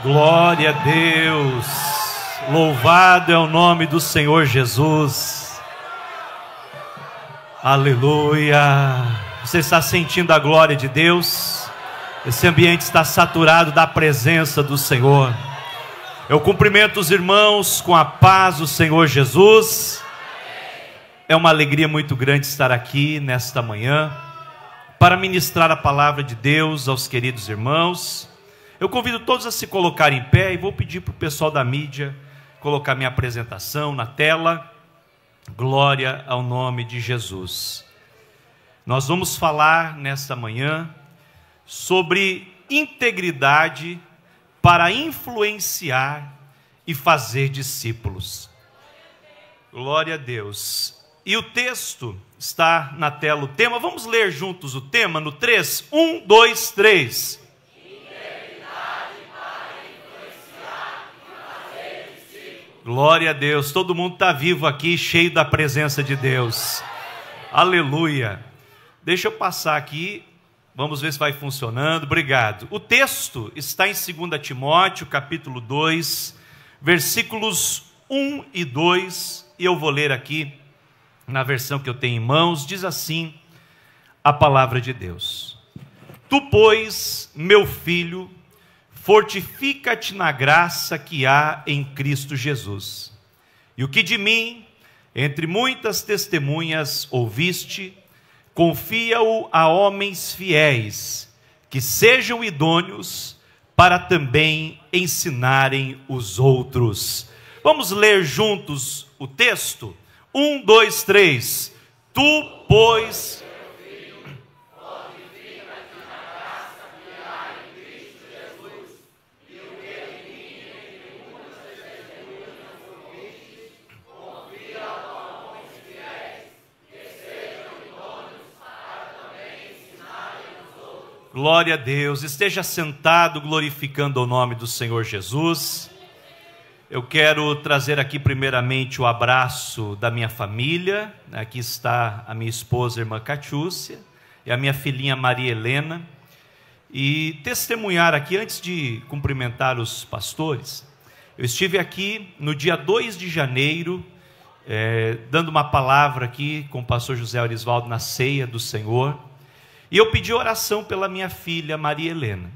Glória a Deus, louvado é o nome do Senhor Jesus, aleluia. Você está sentindo a glória de Deus? Esse ambiente está saturado da presença do Senhor. Eu cumprimento os irmãos com a paz do Senhor Jesus. É uma alegria muito grande estar aqui nesta manhã para ministrar a palavra de Deus aos queridos irmãos. Eu convido todos a se colocarem em pé e vou pedir para o pessoal da mídia colocar minha apresentação na tela. Glória ao nome de Jesus. Nós vamos falar nesta manhã sobre integridade para influenciar e fazer discípulos. Glória a Deus. E o texto está na tela, o tema. Vamos ler juntos o tema no 3? 1, 2, 3. Glória a Deus, todo mundo está vivo aqui, cheio da presença de Deus, aleluia. Deixa eu passar aqui, vamos ver se vai funcionando, obrigado. O texto está em 2 Timóteo, capítulo 2, versículos 1 e 2, e eu vou ler aqui, na versão que eu tenho em mãos, diz assim a palavra de Deus: Tu, pois, meu filho, fortifica-te na graça que há em Cristo Jesus. E o que de mim, entre muitas testemunhas, ouviste, confia-o a homens fiéis, que sejam idôneos para também ensinarem os outros. Vamos ler juntos o texto? 1, 2, 3. Tu, pois... Glória a Deus, esteja sentado glorificando o nome do Senhor Jesus. Eu quero trazer aqui primeiramente o abraço da minha família. Aqui está a minha esposa, a irmã Catiúcia, e a minha filhinha Maria Helena. E testemunhar aqui, antes de cumprimentar os pastores, eu estive aqui no dia 2 de janeiro, dando uma palavra aqui com o pastor José Orisvaldo na ceia do Senhor. E eu pedi oração pela minha filha Maria Helena.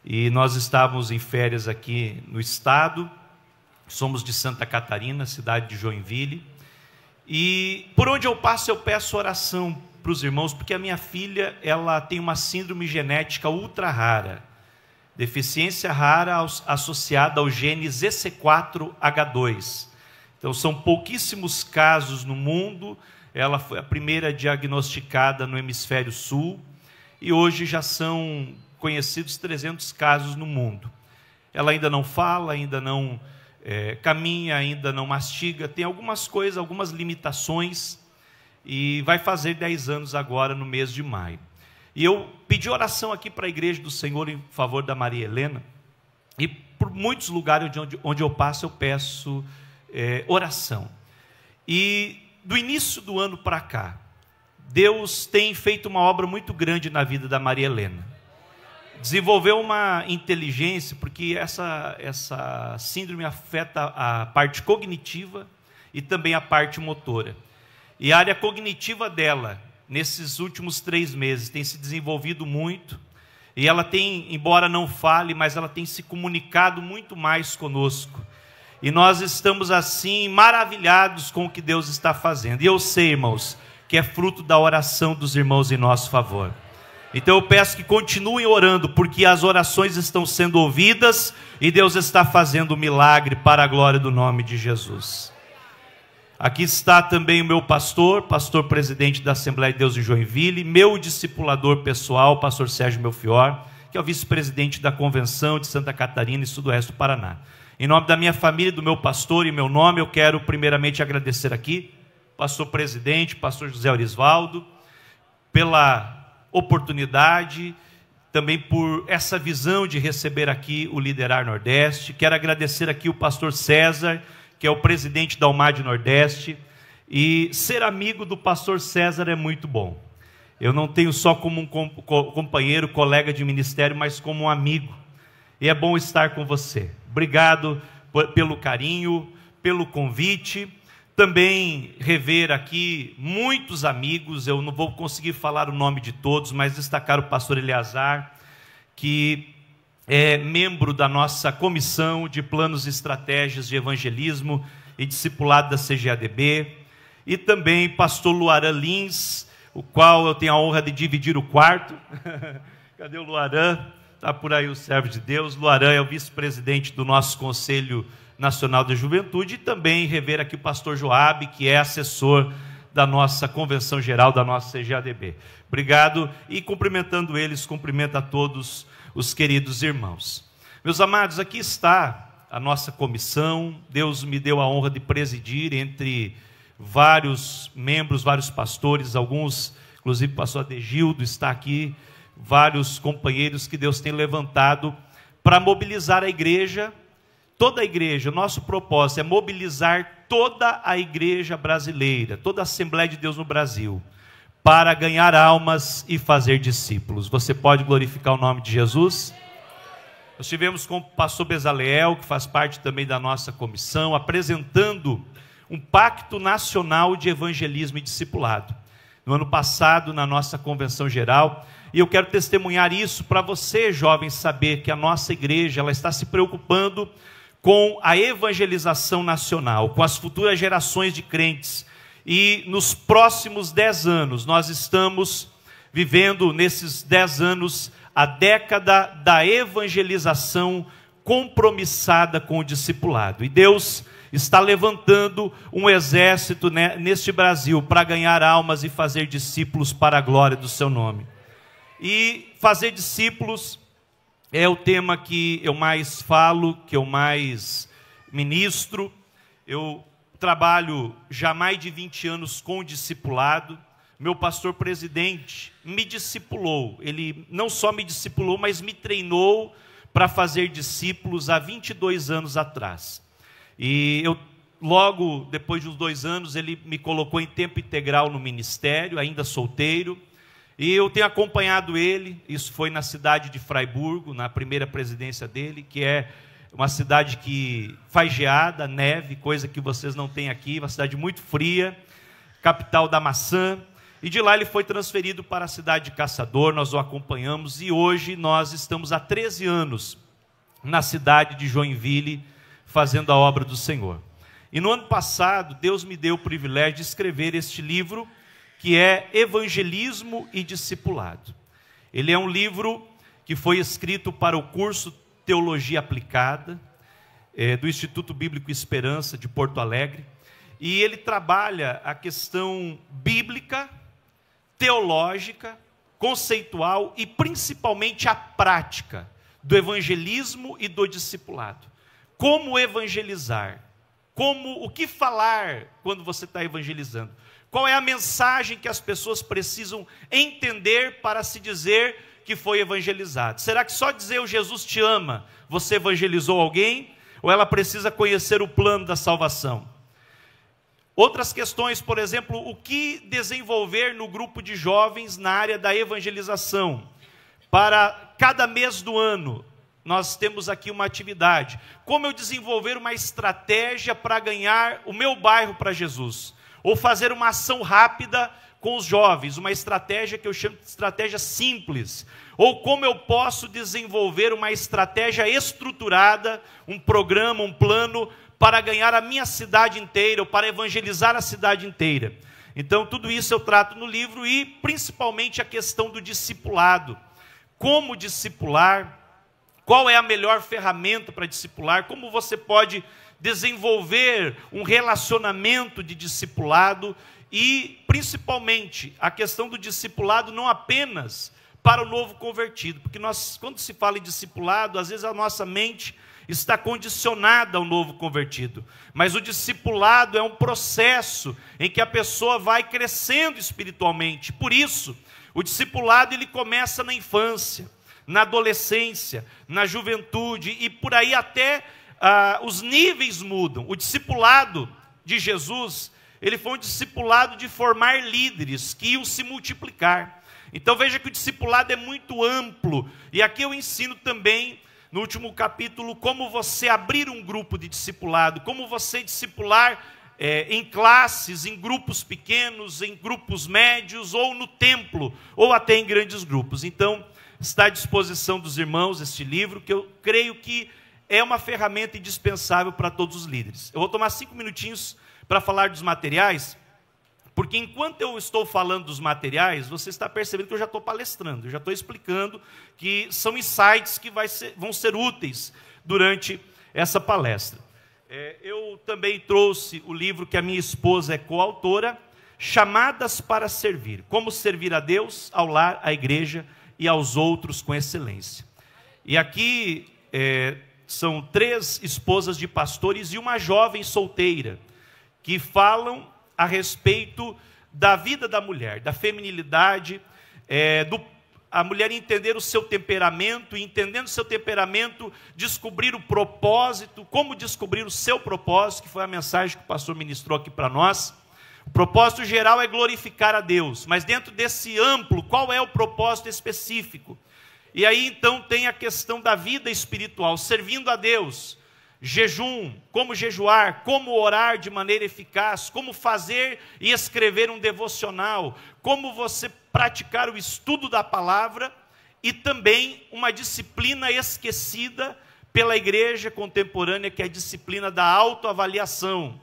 E nós estávamos em férias aqui no estado, somos de Santa Catarina, cidade de Joinville. E por onde eu passo eu peço oração para os irmãos, porque a minha filha ela tem uma síndrome genética ultra rara, deficiência rara associada ao gene ZC4H2. Então são pouquíssimos casos no mundo. Ela foi a primeira diagnosticada no hemisfério sul e hoje já são conhecidos 300 casos no mundo. Ela ainda não fala, ainda não caminha, ainda não mastiga, tem algumas coisas, algumas limitações e vai fazer 10 anos agora no mês de maio. E eu pedi oração aqui para a igreja do Senhor em favor da Maria Helena e por muitos lugares onde eu passo eu peço oração. E do início do ano para cá, Deus tem feito uma obra muito grande na vida da Maria Helena. Desenvolveu uma inteligência, porque essa síndrome afeta a parte cognitiva e também a parte motora. E a área cognitiva dela, nesses últimos 3 meses, tem se desenvolvido muito. E ela tem, embora não fale, mas ela tem se comunicado muito mais conosco. E nós estamos assim maravilhados com o que Deus está fazendo. E eu sei, irmãos, que é fruto da oração dos irmãos em nosso favor. Então eu peço que continuem orando, porque as orações estão sendo ouvidas e Deus está fazendo um milagre para a glória do nome de Jesus. Aqui está também o meu pastor presidente da Assembleia de Deus em Joinville, meu discipulador pessoal, pastor Sérgio Melfior, que é o vice-presidente da Convenção de Santa Catarina e Sudoeste do Paraná. Em nome da minha família, do meu pastor e meu nome, eu quero primeiramente agradecer aqui, pastor presidente, pastor José Orisvaldo, pela oportunidade, também por essa visão de receber aqui o Liderar Nordeste. Quero agradecer aqui o pastor César, que é o presidente da UMAD Nordeste, e ser amigo do pastor César é muito bom. Eu não tenho só como um companheiro, colega de ministério, mas como um amigo. e é bom estar com você. Obrigado pelo carinho, pelo convite. Também rever aqui muitos amigos, eu não vou conseguir falar o nome de todos, mas destacar o pastor Eleazar, que é membro da nossa comissão de planos e estratégias de evangelismo e discipulado da CGADB, e também pastor Luaran Lins, o qual eu tenho a honra de dividir o quarto. Cadê o Luaran? Está por aí o servo de Deus. Luaran é o vice-presidente do nosso Conselho Nacional da Juventude, e também rever aqui o pastor Joabe, que é assessor da nossa convenção geral, da nossa CGADB. Obrigado, e cumprimentando eles, cumprimento a todos os queridos irmãos. Meus amados, aqui está a nossa comissão. Deus me deu a honra de presidir entre vários membros, vários pastores, alguns, inclusive o pastor Adegildo está aqui, vários companheiros que Deus tem levantado para mobilizar a igreja, toda a igreja. O nosso propósito é mobilizar toda a igreja brasileira, toda a Assembleia de Deus no Brasil, para ganhar almas e fazer discípulos. Você pode glorificar o nome de Jesus? Nós estivemos com o pastor Bezaleel, que faz parte também da nossa comissão, apresentando um pacto nacional de evangelismo e discipulado, no ano passado, na nossa convenção geral, e eu quero testemunhar isso para você, jovem, saber que a nossa igreja, ela está se preocupando com a evangelização nacional, com as futuras gerações de crentes. E nos próximos 10 anos, nós estamos vivendo, nesses 10 anos, a década da evangelização compromissada com o discipulado. E Deus está levantando um exército neste Brasil para ganhar almas e fazer discípulos para a glória do seu nome. E fazer discípulos é o tema que eu mais falo, que eu mais ministro. Eu trabalho já há mais de 20 anos com discipulado. Meu pastor presidente me discipulou. Ele não só me discipulou, mas me treinou para fazer discípulos há 22 anos atrás. E eu, logo depois de uns 2 anos, ele me colocou em tempo integral no ministério, ainda solteiro. E eu tenho acompanhado ele. Isso foi na cidade de Fraiburgo, na primeira presidência dele, que é uma cidade que faz geada, neve, coisa que vocês não têm aqui, uma cidade muito fria, capital da maçã. E de lá ele foi transferido para a cidade de Caçador, nós o acompanhamos, e hoje nós estamos há 13 anos na cidade de Joinville, fazendo a obra do Senhor. E no ano passado, Deus me deu o privilégio de escrever este livro, que é Evangelismo e Discipulado. Ele é um livro que foi escrito para o curso Teologia Aplicada, do Instituto Bíblico Esperança, de Porto Alegre, e ele trabalha a questão bíblica, teológica, conceitual e principalmente a prática do evangelismo e do discipulado. Como evangelizar? O que falar quando você está evangelizando? Qual é a mensagem que as pessoas precisam entender para se dizer que foi evangelizado? Será que só dizer o Jesus te ama, você evangelizou alguém? Ou ela precisa conhecer o plano da salvação? Outras questões, por exemplo, o que desenvolver no grupo de jovens na área da evangelização? Para cada mês do ano, nós temos aqui uma atividade. Como eu desenvolver uma estratégia para ganhar o meu bairro para Jesus? Ou fazer uma ação rápida com os jovens, uma estratégia que eu chamo de estratégia simples. Ou como eu posso desenvolver uma estratégia estruturada, um programa, um plano, para ganhar a minha cidade inteira, ou para evangelizar a cidade inteira. Então, tudo isso eu trato no livro, e principalmente a questão do discipulado. Como discipular? Qual é a melhor ferramenta para discipular? Como você pode desenvolver um relacionamento de discipulado? E, principalmente, a questão do discipulado não apenas para o novo convertido, porque quando se fala em discipulado, às vezes a nossa mente está condicionada ao novo convertido, mas o discipulado é um processo em que a pessoa vai crescendo espiritualmente. Por isso, o discipulado ele começa na infância, na adolescência, na juventude, e por aí até os níveis mudam. O discipulado de Jesus, ele foi um discipulado de formar líderes que iam se multiplicar. Então veja que o discipulado é muito amplo, e aqui eu ensino também no último capítulo, como você abrir um grupo de discipulado, como você discipular em classes, em grupos pequenos, em grupos médios, ou no templo, ou até em grandes grupos. Então, está à disposição dos irmãos este livro, que eu creio que é uma ferramenta indispensável para todos os líderes. Eu vou tomar 5 minutinhos para falar dos materiais, porque enquanto eu estou falando dos materiais, você está percebendo que eu já estou palestrando, eu já estou explicando que são insights que vão ser úteis durante essa palestra. Eu também trouxe o livro que a minha esposa é coautora, Chamadas para Servir, como servir a Deus, ao lar, à igreja e aos outros com excelência. E aqui são 3 esposas de pastores e uma jovem solteira, que falam a respeito da vida da mulher, da feminilidade, a mulher entender o seu temperamento, e entendendo o seu temperamento, descobrir o propósito, como descobrir o seu propósito, que foi a mensagem que o pastor ministrou aqui para nós. O propósito geral é glorificar a Deus, mas dentro desse amplo, qual é o propósito específico? E aí então tem a questão da vida espiritual, servindo a Deus, jejum, como jejuar, como orar de maneira eficaz, como fazer e escrever um devocional, como você praticar o estudo da palavra, e também uma disciplina esquecida pela igreja contemporânea, que é a disciplina da autoavaliação.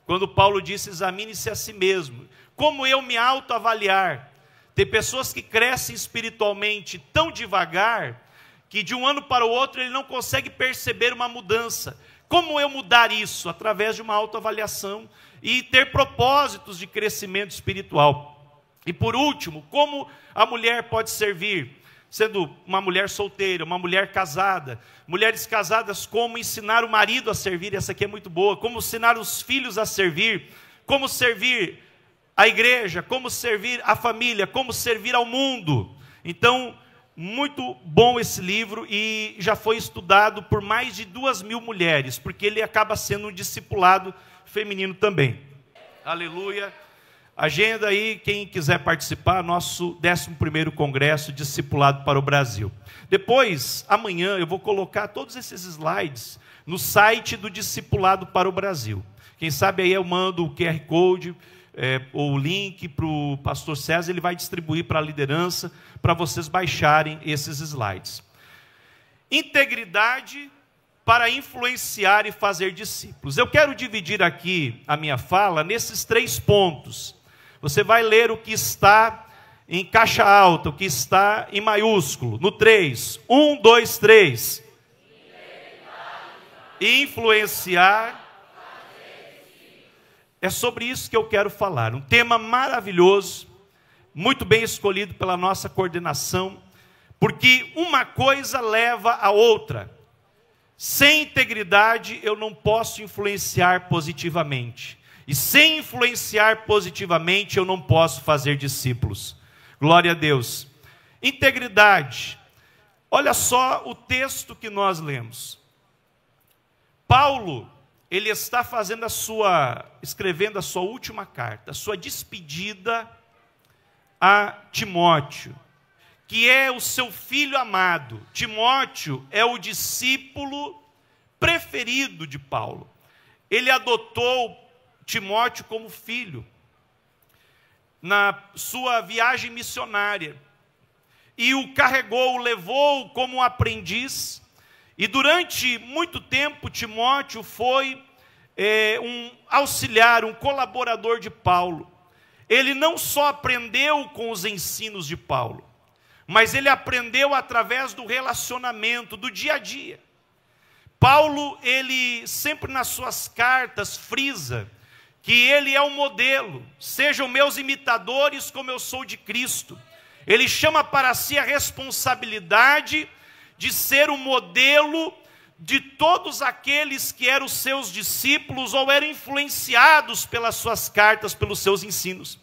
Quando Paulo disse, examine-se a si mesmo. Como eu me autoavaliar? Tem pessoas que crescem espiritualmente tão devagar, que de um ano para o outro ele não consegue perceber uma mudança. Como eu mudar isso? Através de uma autoavaliação e ter propósitos de crescimento espiritual. E por último, como a mulher pode servir, sendo uma mulher solteira, uma mulher casada, mulheres casadas, como ensinar o marido a servir, essa aqui é muito boa, como ensinar os filhos a servir, como servir a igreja, como servir a família, como servir ao mundo. Então, muito bom esse livro, e já foi estudado por mais de 2.000 mulheres, porque ele acaba sendo um discipulado feminino também. Aleluia. Agenda aí, quem quiser participar, nosso 11º Congresso Discipulado para o Brasil. Depois, amanhã, eu vou colocar todos esses slides no site do Discipulado para o Brasil. Quem sabe aí eu mando o QR Code, ou o link para o pastor César, ele vai distribuir para a liderança, para vocês baixarem esses slides. Integridade para influenciar e fazer discípulos. Eu quero dividir aqui a minha fala nesses 3 pontos. Você vai ler o que está em caixa alta, o que está em maiúsculo. No 3, 1, 2, 3. Influenciar. É sobre isso que eu quero falar. Um tema maravilhoso, muito bem escolhido pela nossa coordenação, porque uma coisa leva a outra. Sem integridade eu não posso influenciar positivamente. E sem influenciar positivamente eu não posso fazer discípulos. Glória a Deus. Integridade. Olha só o texto que nós lemos. Paulo, ele está escrevendo a sua última carta, a sua despedida a Timóteo, que é o seu filho amado. Timóteo é o discípulo preferido de Paulo. Ele adotou Timóteo como filho na sua viagem missionária, e o carregou, o levou como aprendiz, e durante muito tempo Timóteo foi um auxiliar, um colaborador de Paulo. Ele não só aprendeu com os ensinos de Paulo, mas ele aprendeu através do relacionamento, do dia a dia. Paulo, ele sempre nas suas cartas frisa que ele é um modelo, sejam meus imitadores como eu sou de Cristo. Ele chama para si a responsabilidade de ser o modelo de todos aqueles que eram seus discípulos ou eram influenciados pelas suas cartas, pelos seus ensinos.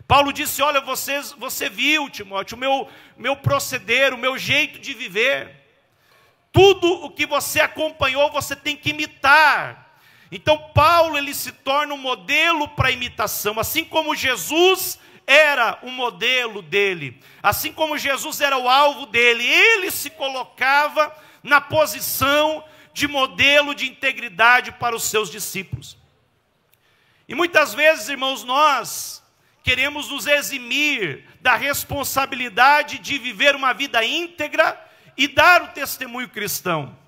Paulo disse, olha, você viu, Timóteo, o meu proceder, o meu jeito de viver. Tudo o que você acompanhou, você tem que imitar. Então Paulo, ele se torna um modelo para imitação, assim como Jesus era o modelo dele, assim como Jesus era o alvo dele, ele se colocava na posição de modelo de integridade para os seus discípulos. E muitas vezes, irmãos, nós queremos nos eximir da responsabilidade de viver uma vida íntegra e dar o testemunho cristão.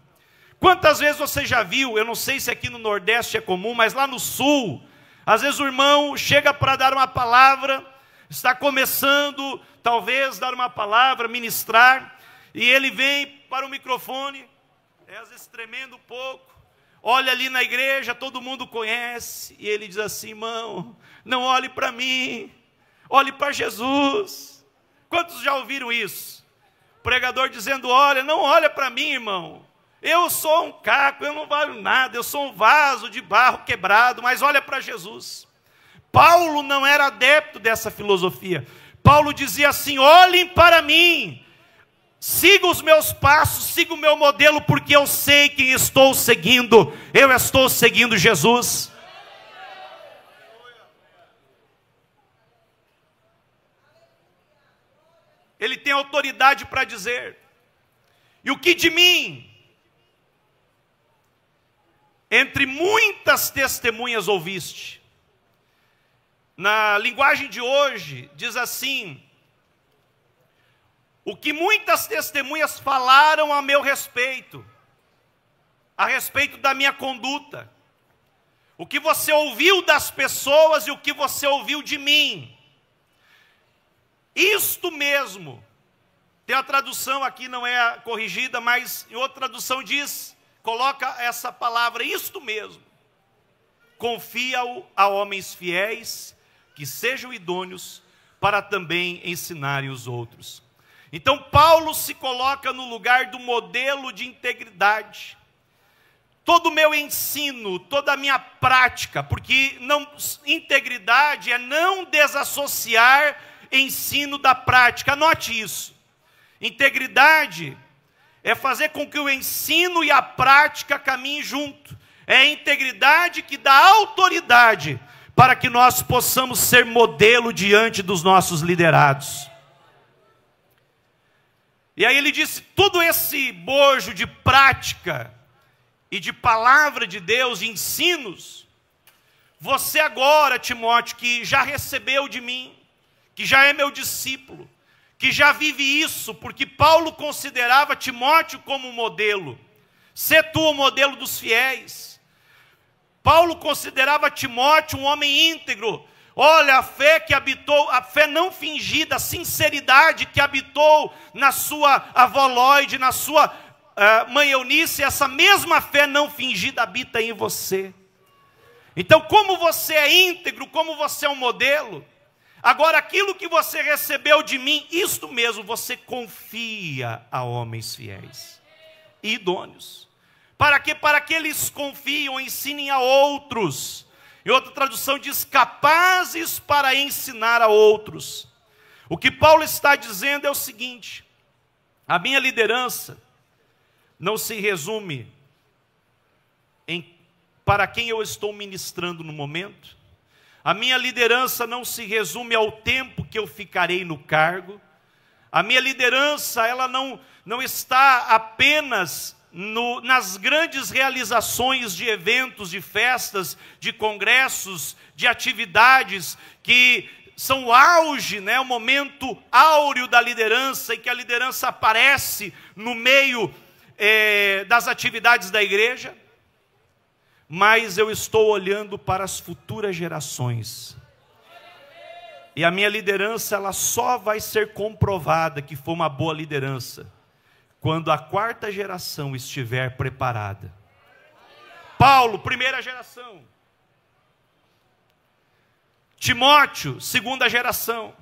Quantas vezes você já viu, eu não sei se aqui no Nordeste é comum, mas lá no Sul, às vezes o irmão chega para dar uma palavra, está começando, talvez, dar uma palavra, ministrar, e ele vem para o microfone, às vezes tremendo um pouco, olha ali na igreja, todo mundo conhece, e ele diz assim: irmão, não olhe para mim, olhe para Jesus. Quantos já ouviram isso? O pregador dizendo: olha, não olha para mim, irmão, eu sou um caco, eu não valho nada, eu sou um vaso de barro quebrado, mas olha para Jesus. Paulo não era adepto dessa filosofia. Paulo dizia assim: olhem para mim, siga os meus passos, siga o meu modelo, porque eu sei quem estou seguindo, eu estou seguindo Jesus. Ele tem autoridade para dizer: e o que de mim? Entre muitas testemunhas ouviste. Na linguagem de hoje, diz assim: o que muitas testemunhas falaram a meu respeito, a respeito da minha conduta, o que você ouviu das pessoas e o que você ouviu de mim. Isto mesmo, tem a tradução aqui, não é corrigida, mas em outra tradução diz, coloca essa palavra, isto mesmo, confia-o a homens fiéis, que sejam idôneos, para também ensinarem os outros. Então Paulo se coloca no lugar do modelo de integridade. Todo o meu ensino, toda a minha prática, porque integridade é não desassociar ensino da prática. Anote isso. Integridade é fazer com que o ensino e a prática caminhem junto. É a integridade que dá autoridade para que nós possamos ser modelo diante dos nossos liderados. E aí ele disse: todo esse bojo de prática e de palavra de Deus, de ensinos, você agora, Timóteo, que já recebeu de mim, que já é meu discípulo, que já vive isso, porque Paulo considerava Timóteo como um modelo. Sê tu o modelo dos fiéis. Paulo considerava Timóteo um homem íntegro. Olha, a fé que habitou, a fé não fingida, a sinceridade que habitou na sua avó Lloyd, na sua mãe Eunice, essa mesma fé não fingida habita em você. Então, como você é íntegro, como você é um modelo, agora aquilo que você recebeu de mim, isto mesmo, você confia a homens fiéis e idôneos. Para quê? Para que eles confiam, ensinem a outros. E outra tradução diz: capazes para ensinar a outros. O que Paulo está dizendo é o seguinte: a minha liderança não se resume em para quem eu estou ministrando no momento. A minha liderança não se resume ao tempo que eu ficarei no cargo. A minha liderança, ela não está apenas nas grandes realizações de eventos, de festas, de congressos, de atividades que são o auge, né, o momento áureo da liderança, e que a liderança aparece no meio das atividades da igreja. Mas eu estou olhando para as futuras gerações. E a minha liderança, ela só vai ser comprovada que foi uma boa liderança quando a quarta geração estiver preparada. Paulo, primeira geração. Timóteo, segunda geração.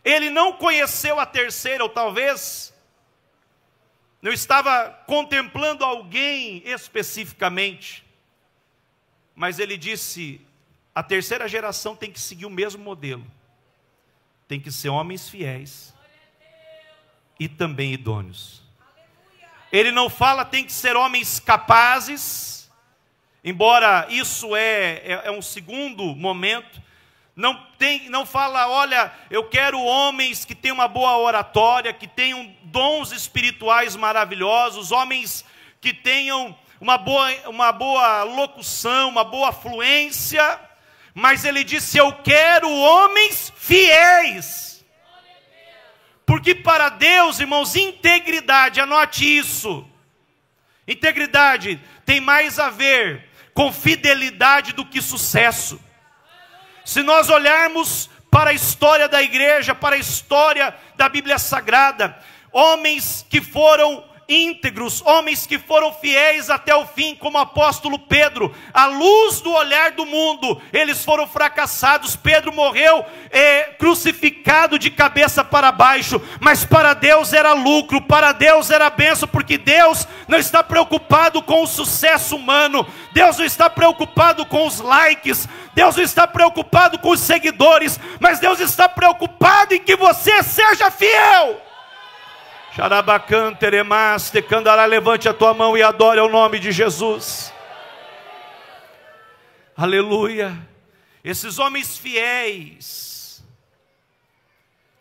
Ele não conheceu a terceira, ou talvez não estava contemplando alguém especificamente, mas ele disse: a terceira geração tem que seguir o mesmo modelo, tem que ser homens fiéis e também idôneos. Ele não fala tem que ser homens capazes, embora isso é um segundo momento. Não fala, olha, eu quero homens que tenham uma boa oratória, que tenham dons espirituais maravilhosos, homens que tenham uma boa locução, uma boa fluência, mas ele disse, eu quero homens fiéis. Porque para Deus, irmãos, integridade, anote isso, integridade tem mais a ver com fidelidade do que sucesso. Se nós olharmos para a história da igreja, para a história da Bíblia Sagrada, homens que foram íntegros, homens que foram fiéis até o fim, como o apóstolo Pedro, à luz do olhar do mundo, eles foram fracassados. Pedro morreu crucificado de cabeça para baixo, mas para Deus era lucro, para Deus era bênção, porque Deus não está preocupado com o sucesso humano, Deus não está preocupado com os likes, Deus não está preocupado com os seguidores, mas Deus está preocupado em que você seja fiel. Levante a tua mão e adore ao nome de Jesus. Aleluia. Esses homens fiéis,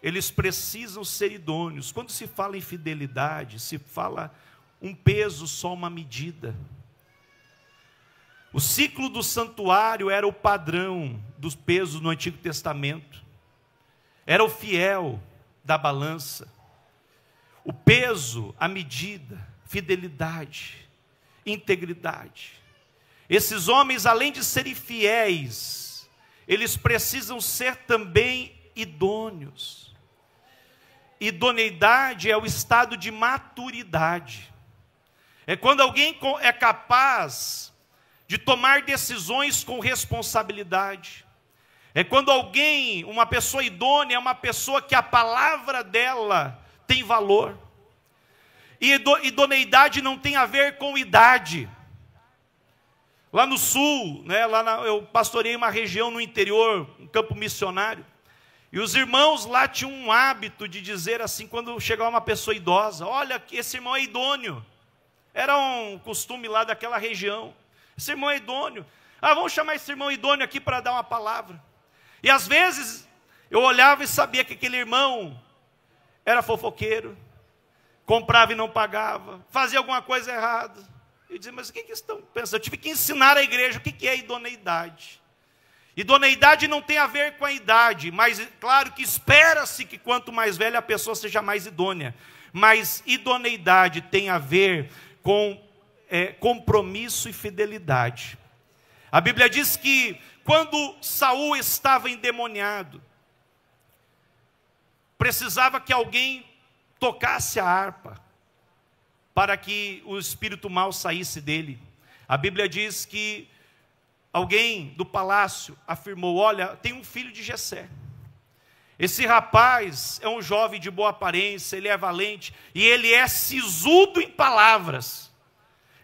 eles precisam ser idôneos. Quando se fala em fidelidade, se fala um peso, só uma medida. O ciclo do santuário era o padrão dos pesos no Antigo Testamento. Era o fiel da balança. O peso, a medida, fidelidade, integridade. Esses homens, além de serem fiéis, eles precisam ser também idôneos. Idoneidade é o estado de maturidade. É quando alguém é capaz de tomar decisões com responsabilidade. É quando alguém, uma pessoa idônea, é uma pessoa que a palavra dela tem valor. E idoneidade não tem a ver com idade. Lá no sul, né, eu pastorei uma região no interior, um campo missionário, e os irmãos lá tinham um hábito de dizer assim, quando chegava uma pessoa idosa, olha, esse irmão é idôneo. Era um costume lá daquela região. Esse irmão é idôneo. Vamos chamar esse irmão idôneo aqui para dar uma palavra. E às vezes eu olhava e sabia que aquele irmão era fofoqueiro, comprava e não pagava, fazia alguma coisa errada. Eu dizia, mas o que estão pensando? Eu tive que ensinar a igreja o que é idoneidade. Idoneidade não tem a ver com a idade, mas claro que espera-se que quanto mais velha a pessoa seja mais idônea. Mas idoneidade tem a ver com compromisso e fidelidade. A Bíblia diz que quando Saul estava endemoniado, precisava que alguém tocasse a harpa para que o espírito mau saísse dele. A Bíblia diz que alguém do palácio afirmou, olha, tem um filho de Jessé. Esse rapaz é um jovem de boa aparência, ele é valente e ele é sisudo em palavras.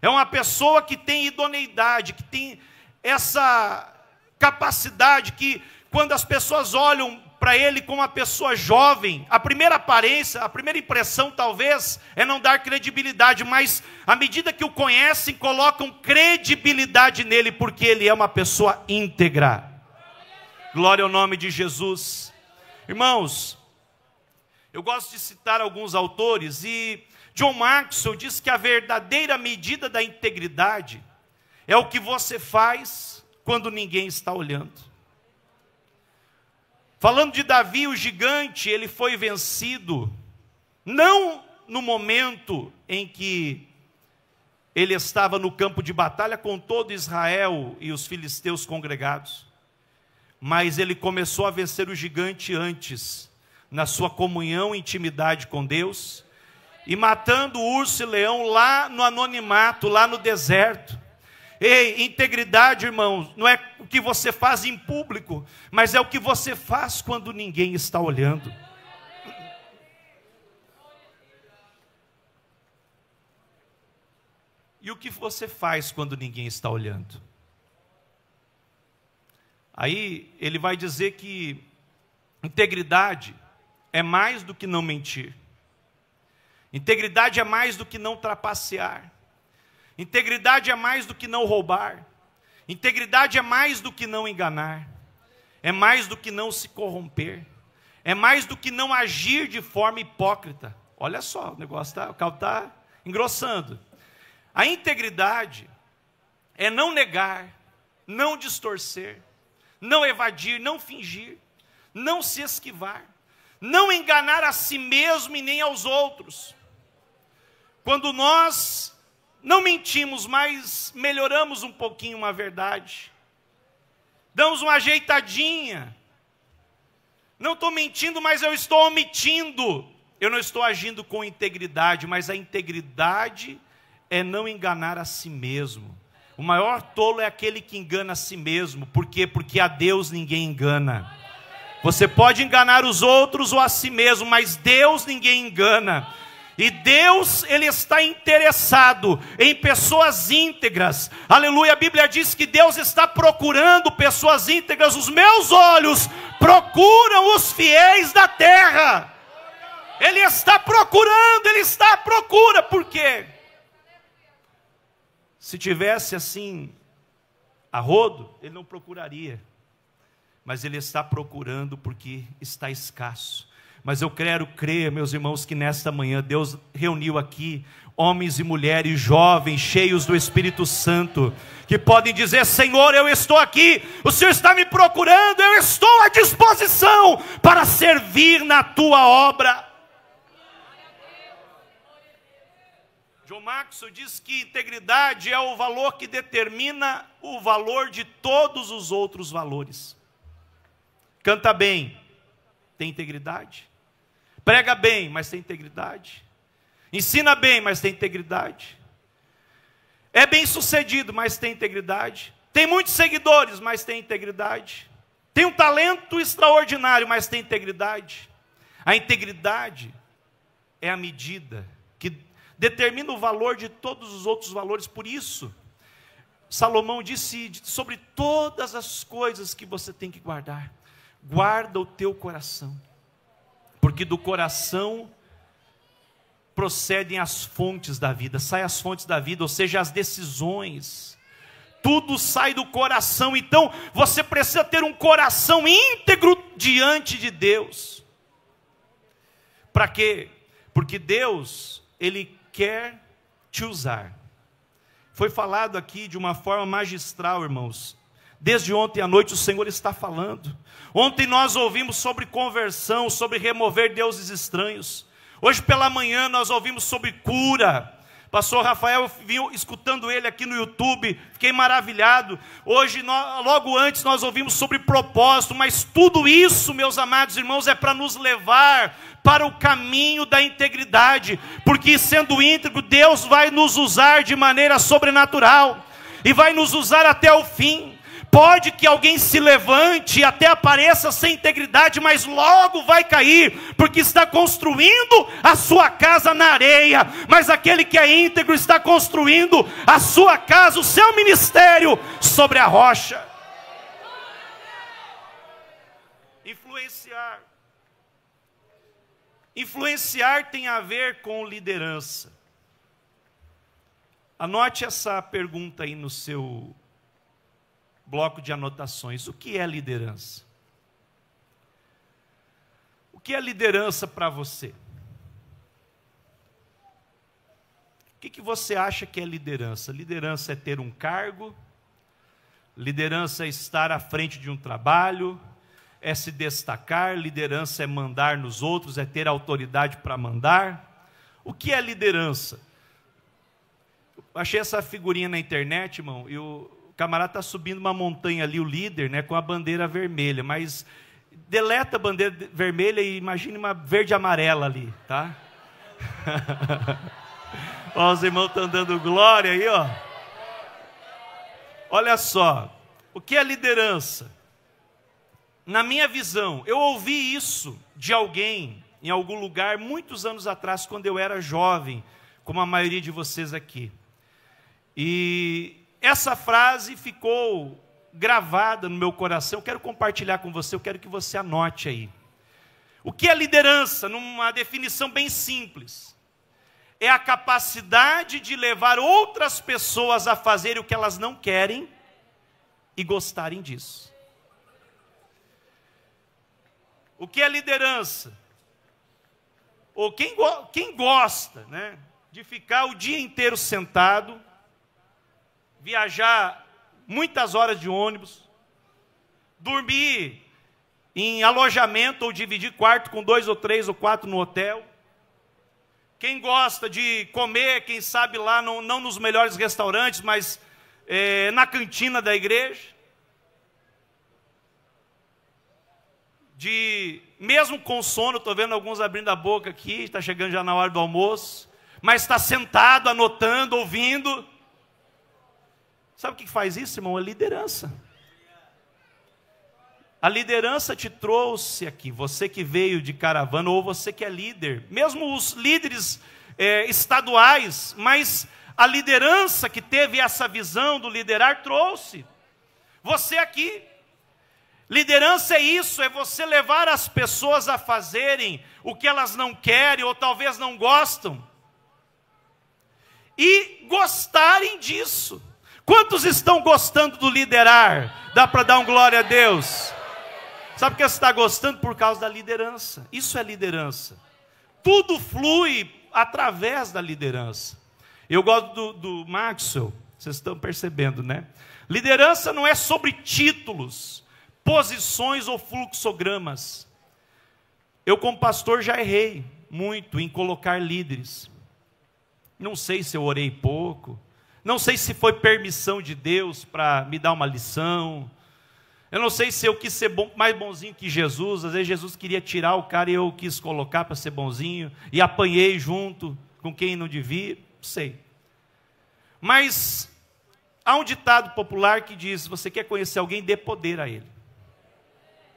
É uma pessoa que tem idoneidade, que tem essa capacidade que quando as pessoas olham para ele como uma pessoa jovem, a primeira aparência, a primeira impressão talvez é não dar credibilidade, mas à medida que o conhecem, colocam credibilidade nele, porque ele é uma pessoa íntegra. Glória ao nome de Jesus. Irmãos, eu gosto de citar alguns autores, e John Maxwell diz que a verdadeira medida da integridade é o que você faz quando ninguém está olhando. Falando de Davi, o gigante, ele foi vencido, não no momento em que ele estava no campo de batalha com todo Israel e os filisteus congregados, mas ele começou a vencer o gigante antes, na sua comunhão e intimidade com Deus, e matando o urso e leão lá no anonimato, lá no deserto. Ei, integridade, irmãos, não é o que você faz em público, mas é o que você faz quando ninguém está olhando. E o que você faz quando ninguém está olhando? Aí ele vai dizer que integridade é mais do que não mentir. Integridade é mais do que não trapacear. Integridade é mais do que não roubar. Integridade é mais do que não enganar. é mais do que não se corromper, é mais do que não agir de forma hipócrita. Olha só, o caldo está engrossando. A integridade é não negar, não distorcer, não evadir, não fingir, não se esquivar, não enganar a si mesmo e nem aos outros. Quando nós não mentimos, mas melhoramos um pouquinho uma verdade, damos uma ajeitadinha, não estou mentindo, mas eu estou omitindo, eu não estou agindo com integridade, mas a integridade é não enganar a si mesmo. O maior tolo é aquele que engana a si mesmo. Por quê? Porque a Deus ninguém engana. Você pode enganar os outros ou a si mesmo, mas Deus ninguém engana. E Deus, Ele está interessado em pessoas íntegras. Aleluia, a Bíblia diz que Deus está procurando pessoas íntegras. Os meus olhos procuram os fiéis da terra. Ele está procurando, Ele está à procura. Por quê? Se tivesse assim, a rodo, Ele não procuraria. Mas Ele está procurando porque está escasso. Mas eu quero crer, meus irmãos, que nesta manhã Deus reuniu aqui homens e mulheres jovens, cheios do Espírito Santo, que podem dizer: Senhor, eu estou aqui, o Senhor está me procurando, eu estou à disposição para servir na Tua obra. John Maxwell diz que integridade é o valor que determina o valor de todos os outros valores. Canta bem, tem integridade. Prega bem, mas tem integridade. Ensina bem, mas tem integridade. É bem sucedido, mas tem integridade. Tem muitos seguidores, mas tem integridade. Tem um talento extraordinário, mas tem integridade. A integridade é a medida que determina o valor de todos os outros valores. Por isso, Salomão disse sobre todas as coisas que você tem que guardar: guarda o teu coração, porque do coração procedem as fontes da vida. Saem as fontes da vida, ou seja, as decisões. Tudo sai do coração. Então, você precisa ter um coração íntegro diante de Deus. Para quê? Porque Deus, Ele quer te usar. Foi falado aqui de uma forma magistral, irmãos. Desde ontem à noite o Senhor está falando. Ontem nós ouvimos sobre conversão, sobre remover deuses estranhos. Hoje pela manhã nós ouvimos sobre cura. Pastor Rafael, eu vim escutando ele aqui no YouTube, fiquei maravilhado. Hoje, logo antes, nós ouvimos sobre propósito. Mas tudo isso, meus amados irmãos, é para nos levar para o caminho da integridade. Porque sendo íntegro, Deus vai nos usar de maneira sobrenatural. E vai nos usar até o fim. Pode que alguém se levante e até apareça sem integridade, mas logo vai cair, porque está construindo a sua casa na areia. Mas aquele que é íntegro está construindo a sua casa, o seu ministério, sobre a rocha. Influenciar tem a ver com liderança. Anote essa pergunta aí no seu bloco de anotações. O que é liderança? O que é liderança para você? O que você acha que é liderança? Liderança é ter um cargo, liderança é estar à frente de um trabalho, é se destacar, liderança é mandar nos outros, é ter autoridade para mandar. O que é liderança? Achei essa figurinha na internet, irmão, e o camarada está subindo uma montanha ali, o líder, né, com a bandeira vermelha, mas deleta a bandeira vermelha e imagine uma verde e amarela ali, tá? Ó, os irmãos estão dando glória aí, ó. Olha só, o que é liderança? Na minha visão, eu ouvi isso de alguém, em algum lugar, muitos anos atrás, quando eu era jovem, como a maioria de vocês aqui. E essa frase ficou gravada no meu coração. Eu quero compartilhar com você, eu quero que você anote aí. O que é liderança? Numa definição bem simples. É a capacidade de levar outras pessoas a fazerem o que elas não querem e gostarem disso. O que é liderança? Ou quem gosta, né, de ficar o dia inteiro sentado, viajar muitas horas de ônibus, dormir em alojamento ou dividir quarto com 2 ou 3 ou 4 no hotel. Quem gosta de comer, quem sabe lá, não nos melhores restaurantes, mas na cantina da igreja. Mesmo com sono, estou vendo alguns abrindo a boca aqui, está chegando já na hora do almoço, mas está sentado, anotando, ouvindo. Sabe o que faz isso, irmão? É liderança. A liderança te trouxe aqui, você que veio de caravana, ou você que é líder, mesmo os líderes estaduais, mas a liderança que teve essa visão do liderar trouxe você aqui. Liderança é isso, é você levar as pessoas a fazerem o que elas não querem ou talvez não gostam e gostarem disso. Quantos estão gostando do liderar? Dá para dar um glória a Deus? Sabe por que você está gostando? Por causa da liderança. Isso é liderança. Tudo flui através da liderança. Eu gosto do Maxwell, vocês estão percebendo, né? Liderança não é sobre títulos, posições ou fluxogramas. Eu, como pastor, já errei muito em colocar líderes. Não sei se eu orei pouco, não sei se foi permissão de Deus para me dar uma lição. Eu não sei se eu quis ser mais bonzinho que Jesus. Às vezes Jesus queria tirar o cara e eu quis colocar para ser bonzinho, e apanhei junto com quem não devia, não sei. Mas há um ditado popular que diz: se você quer conhecer alguém, dê poder a ele.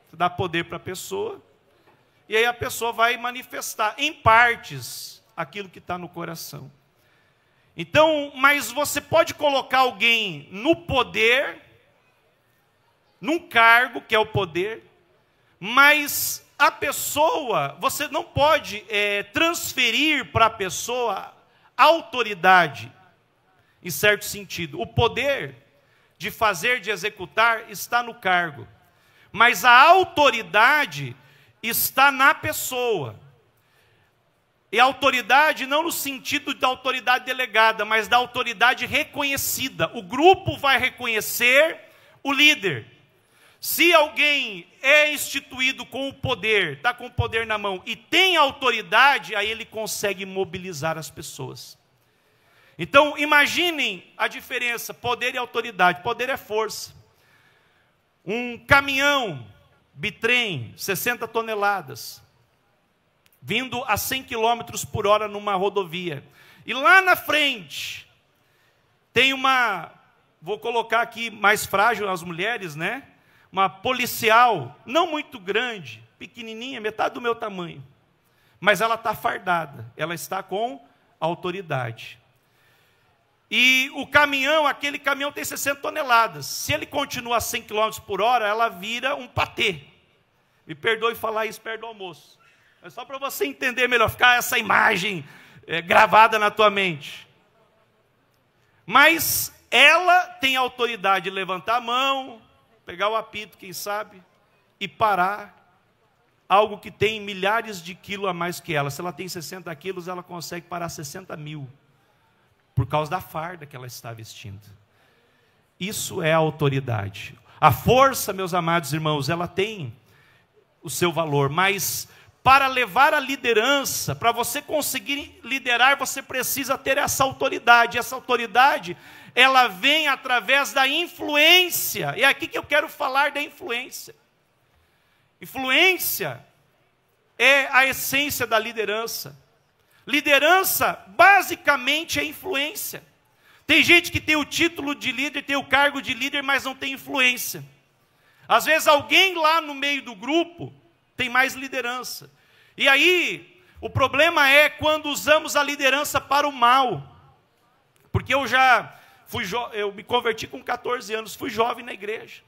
Você dá poder para a pessoa, e aí a pessoa vai manifestar em partes aquilo que está no coração. Então, mas você pode colocar alguém no poder, num cargo que é o poder, mas a pessoa, você não pode transferir para a pessoa autoridade, em certo sentido. O poder de fazer, de executar, está no cargo, mas a autoridade está na pessoa. E a autoridade não no sentido da autoridade delegada, mas da autoridade reconhecida. O grupo vai reconhecer o líder. Se alguém é instituído com o poder, está com o poder na mão e tem autoridade, aí ele consegue mobilizar as pessoas. Então, imaginem a diferença, poder e autoridade. Poder é força. Um caminhão, bitrem, 60 toneladas, vindo a 100 km por hora numa rodovia. E lá na frente, tem vou colocar aqui mais frágil as mulheres, né? Uma policial, não muito grande, pequenininha, metade do meu tamanho. Mas ela está fardada, ela está com autoridade. E o caminhão, aquele caminhão tem 60 toneladas. Se ele continua a 100 km por hora, ela vira um patê. Me perdoe falar isso perto do almoço. É só para você entender melhor, ficar essa imagem gravada na tua mente. Mas ela tem autoridade de levantar a mão, pegar o apito, quem sabe, e parar algo que tem milhares de quilos a mais que ela. Se ela tem 60 quilos, ela consegue parar 60 mil, por causa da farda que ela está vestindo. Isso é a autoridade. A força, meus amados irmãos, ela tem o seu valor, mas para levar a liderança, para você conseguir liderar, você precisa ter essa autoridade. Essa autoridade, ela vem através da influência. E é aqui que eu quero falar da influência. Influência é a essência da liderança. Liderança, basicamente, é influência. Tem gente que tem o título de líder, tem o cargo de líder, mas não tem influência. Às vezes alguém lá no meio do grupo tem mais liderança. E aí, o problema é quando usamos a liderança para o mal. Porque eu me converti com 14 anos, fui jovem na igreja.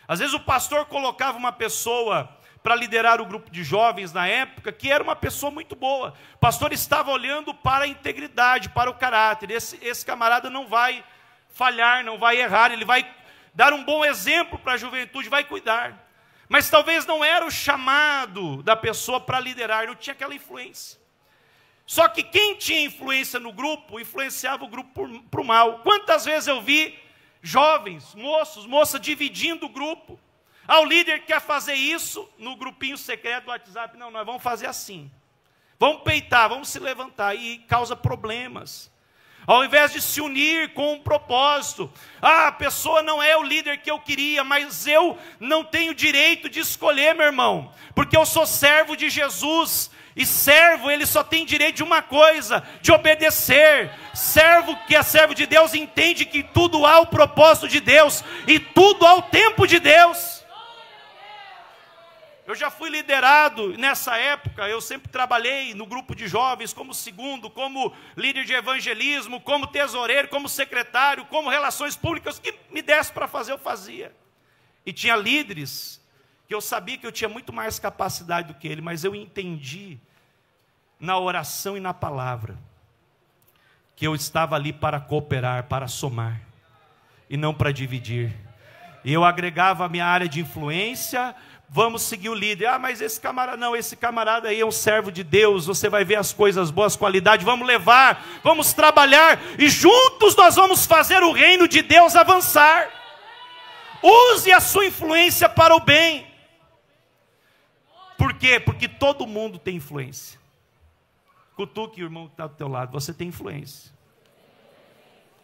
Às vezes o pastor colocava uma pessoa para liderar o grupo de jovens na época, que era uma pessoa muito boa. O pastor estava olhando para a integridade, para o caráter. Esse camarada não vai falhar, não vai errar, ele vai dar um bom exemplo para a juventude, vai cuidar. mas talvez não era o chamado da pessoa para liderar, não tinha aquela influência. Só que quem tinha influência no grupo, influenciava o grupo para o mal. Quantas vezes eu vi jovens, moços, moças, dividindo o grupo. O líder quer fazer isso no grupinho secreto do WhatsApp. Não, nós vamos fazer assim. Vamos peitar, vamos se levantar. E causa problemas. Ao invés de se unir com um propósito. A pessoa não é o líder que eu queria, mas eu não tenho direito de escolher, meu irmão. Porque eu sou servo de Jesus. E servo, ele só tem direito de uma coisa, de obedecer. Servo que é servo de Deus entende que tudo há o propósito de Deus. E tudo há o tempo de Deus. Eu já fui liderado nessa época, eu sempre trabalhei no grupo de jovens como segundo, como líder de evangelismo, como tesoureiro, como secretário, como relações públicas, o que me desse para fazer, eu fazia. E tinha líderes que eu sabia que eu tinha muito mais capacidade do que ele, mas eu entendi na oração e na palavra que eu estava ali para cooperar, para somar, e não para dividir. E eu agregava a minha área de influência. Vamos seguir o líder. Mas esse camarada não, esse camarada aí é um servo de Deus, você vai ver as coisas boas, qualidade, vamos levar, vamos trabalhar, e juntos nós vamos fazer o reino de Deus avançar. Use a sua influência para o bem. Por quê? Porque todo mundo tem influência. Cutuque o irmão que está do teu lado, você tem influência.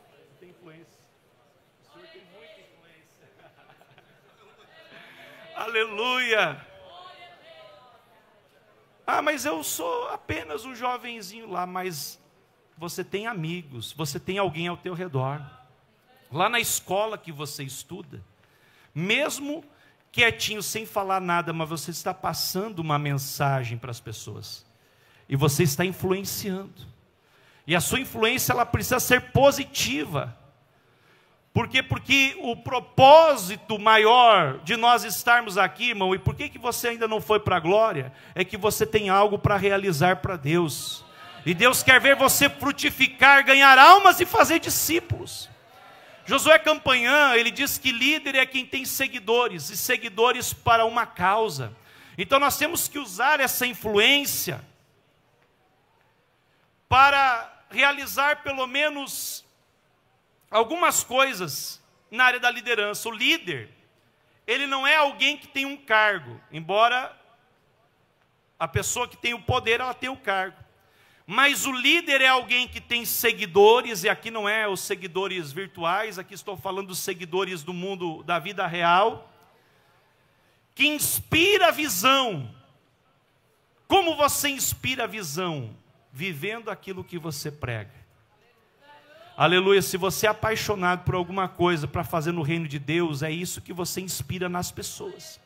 Você tem influência. O senhor tem muita influência. Aleluia. Mas eu sou apenas um jovenzinho lá. Mas você tem amigos, você tem alguém ao teu redor. Lá na escola que você estuda, mesmo quietinho, sem falar nada, mas você está passando uma mensagem para as pessoas. E você está influenciando. E a sua influência, ela precisa ser positiva. Por quê? Porque o propósito maior de nós estarmos aqui, irmão, e por que você ainda não foi para a glória, é que você tem algo para realizar para Deus. E Deus quer ver você frutificar, ganhar almas e fazer discípulos. Josué Campanhã, ele diz que líder é quem tem seguidores, e seguidores para uma causa. Então nós temos que usar essa influência para realizar pelo menos algumas coisas na área da liderança. O líder, ele não é alguém que tem um cargo, embora a pessoa que tem o poder, ela tem o cargo. Mas o líder é alguém que tem seguidores, e aqui não é os seguidores virtuais, aqui estou falando dos seguidores do mundo da vida real, que inspira a visão. Como você inspira a visão? Vivendo aquilo que você prega. Aleluia, se você é apaixonado por alguma coisa para fazer no reino de Deus, é isso que você inspira nas pessoas.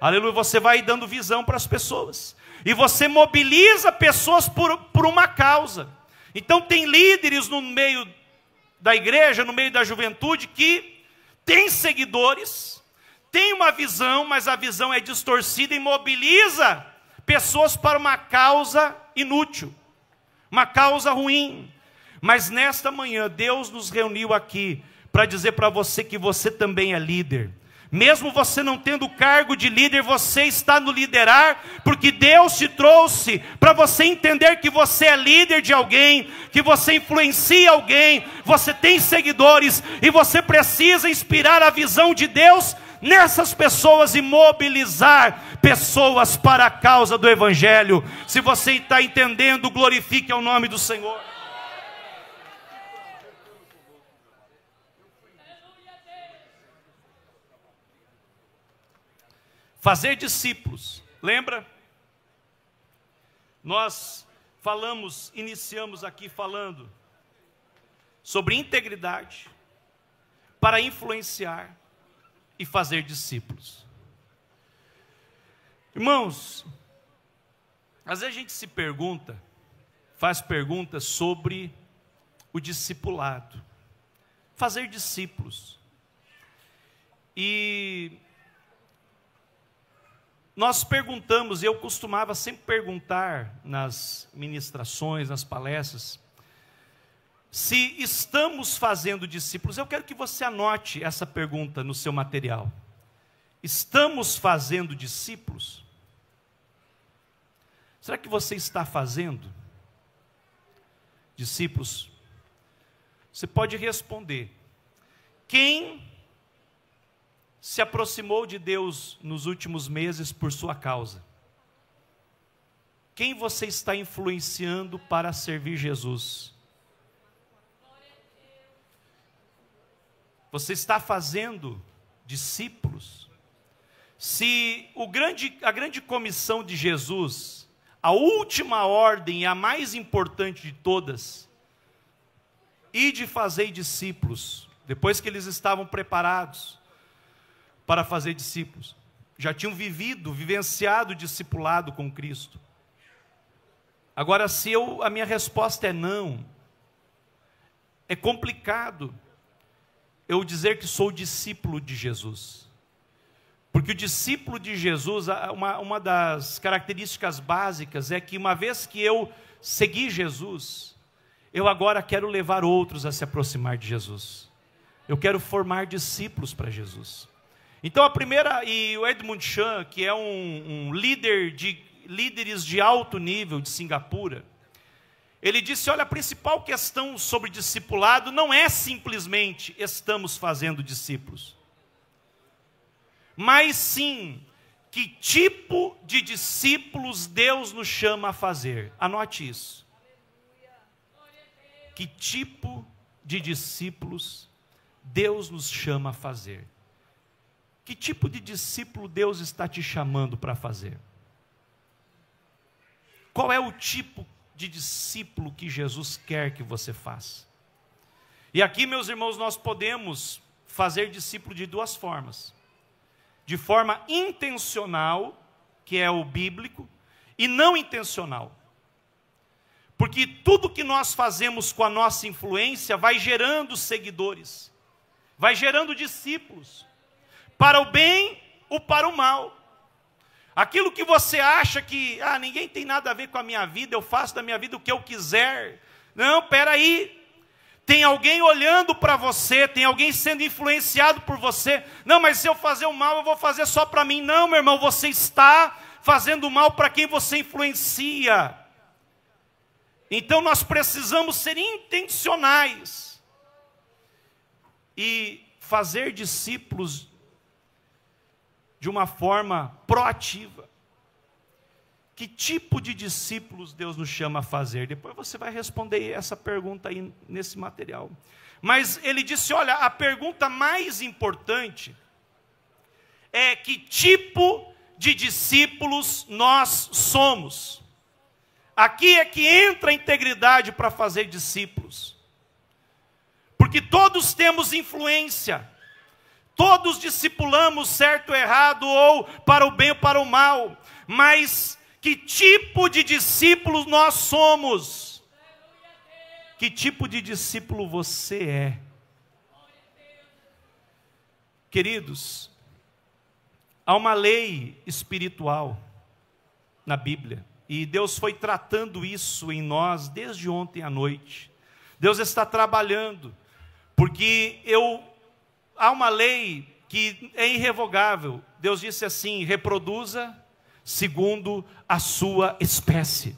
Aleluia, você vai dando visão para as pessoas. E você mobiliza pessoas por uma causa. Então tem líderes no meio da igreja, no meio da juventude, que tem seguidores, tem uma visão, mas a visão é distorcida e mobiliza pessoas para uma causa inútil, uma causa ruim. Mas nesta manhã, Deus nos reuniu aqui para dizer para você que você também é líder. Mesmo você não tendo cargo de líder, você está no liderar, porque Deus te trouxe para você entender que você é líder de alguém, que você influencia alguém, você tem seguidores, e você precisa inspirar a visão de Deus nessas pessoas e mobilizar pessoas para a causa do Evangelho. Se você está entendendo, glorifique ao nome do Senhor. Fazer discípulos, lembra? Nós iniciamos aqui falando sobre integridade para influenciar e fazer discípulos. Irmãos, às vezes a gente se pergunta, faz perguntas sobre o discipulado, fazer discípulos. E nós perguntamos, e eu costumava sempre perguntar nas ministrações, nas palestras, se estamos fazendo discípulos. Eu quero que você anote essa pergunta no seu material. estamos fazendo discípulos? Será que você está fazendo discípulos? Você pode responder: quem se aproximou de Deus nos últimos meses por sua causa? Quem você está influenciando para servir Jesus? Você está fazendo discípulos? Se a grande comissão de Jesus, a última ordem e a mais importante de todas, ide fazer discípulos, depois que eles estavam preparados para fazer discípulos, já tinham vivenciado o discipulado com Cristo. Agora, se a minha resposta é não, é complicado eu dizer que sou discípulo de Jesus. Porque o discípulo de Jesus, uma das características básicas é que uma vez que eu segui Jesus, eu agora quero levar outros a se aproximar de Jesus. Eu quero formar discípulos para Jesus. Então a primeira, e o Edmund Chan, que é um líderes de alto nível de Singapura, ele disse: olha, a principal questão sobre discipulado não é simplesmente estamos fazendo discípulos, mas sim, que tipo de discípulos Deus nos chama a fazer. Anote isso. Que tipo de discípulos Deus nos chama a fazer? Que tipo de discípulo Deus está te chamando para fazer? Qual é o tipo de discípulo que Jesus quer que você faça? E aqui, meus irmãos, nós podemos fazer discípulo de duas formas. De forma intencional, que é o bíblico, e não intencional. Porque tudo que nós fazemos com a nossa influência vai gerando seguidores, vai gerando discípulos, para o bem ou para o mal. Aquilo que você acha que, ninguém tem nada a ver com a minha vida, eu faço da minha vida o que eu quiser. Não, peraí. Tem alguém olhando para você, tem alguém sendo influenciado por você. Não, mas se eu fazer o mal, eu vou fazer só para mim. Não, meu irmão, você está fazendo mal para quem você influencia. Então nós precisamos ser intencionais e fazer discípulos de uma forma proativa. Que tipo de discípulos Deus nos chama a fazer? Depois você vai responder essa pergunta aí nesse material. Mas ele disse, olha, a pergunta mais importante é que tipo de discípulos nós somos. Aqui é que entra a integridade para fazer discípulos. Porque todos temos influência. Todos discipulamos certo ou errado, ou para o bem ou para o mal. Mas que tipo de discípulos nós somos? Que tipo de discípulo você é? Queridos, há uma lei espiritual na Bíblia. E Deus foi tratando isso em nós desde ontem à noite. Deus está trabalhando. Porque há uma lei que é irrevogável. Deus disse assim: reproduza segundo a sua espécie.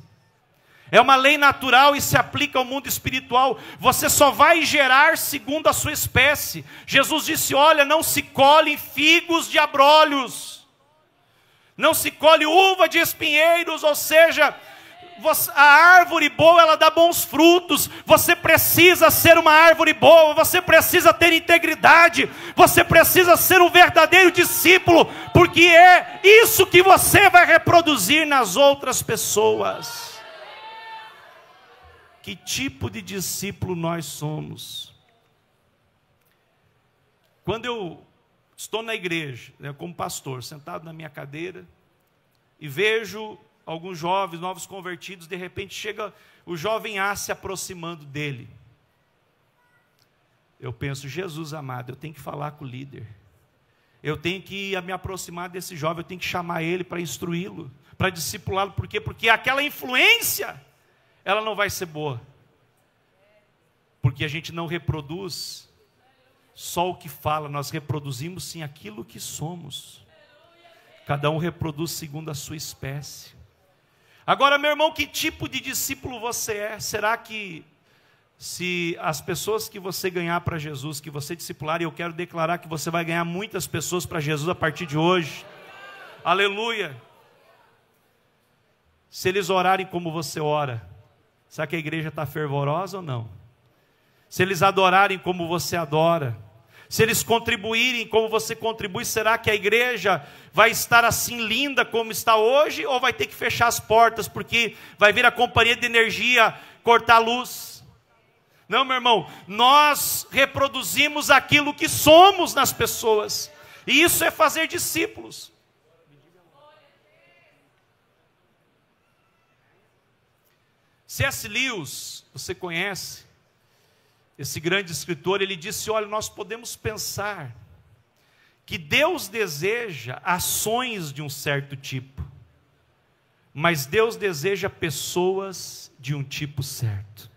É uma lei natural e se aplica ao mundo espiritual. Você só vai gerar segundo a sua espécie. Jesus disse, olha, não se colhem figos de abrolhos. Não se colhe uva de espinheiros, ou seja, a árvore boa, ela dá bons frutos. Você precisa ser uma árvore boa, você precisa ter integridade, você precisa ser um verdadeiro discípulo, porque é isso que você vai reproduzir nas outras pessoas. Que tipo de discípulo nós somos? Quando eu estou na igreja, como pastor, sentado na minha cadeira, e vejo alguns jovens, novos convertidos, de repente chega o jovem A se aproximando dele. Eu penso, Jesus amado, eu tenho que falar com o líder. Eu tenho que me aproximar desse jovem, eu tenho que chamar ele para instruí-lo, para discipulá-lo. Por quê? Porque aquela influência, ela não vai ser boa. Porque a gente não reproduz só o que fala, nós reproduzimos sim aquilo que somos. Cada um reproduz segundo a sua espécie. Agora, meu irmão, que tipo de discípulo você é? Será que se as pessoas que você ganhar para Jesus, que você discipular, e eu quero declarar que você vai ganhar muitas pessoas para Jesus a partir de hoje. Aleluia. Se eles orarem como você ora, será que a igreja está fervorosa ou não? Se eles adorarem como você adora, se eles contribuírem como você contribui, será que a igreja vai estar assim linda como está hoje? Ou vai ter que fechar as portas, porque vai vir a companhia de energia cortar a luz? Não, meu irmão, nós reproduzimos aquilo que somos nas pessoas. E isso é fazer discípulos. C.S. Lewis, você conhece? Esse grande escritor, ele disse, olha, nós podemos pensar que Deus deseja ações de um certo tipo, mas Deus deseja pessoas de um tipo certo.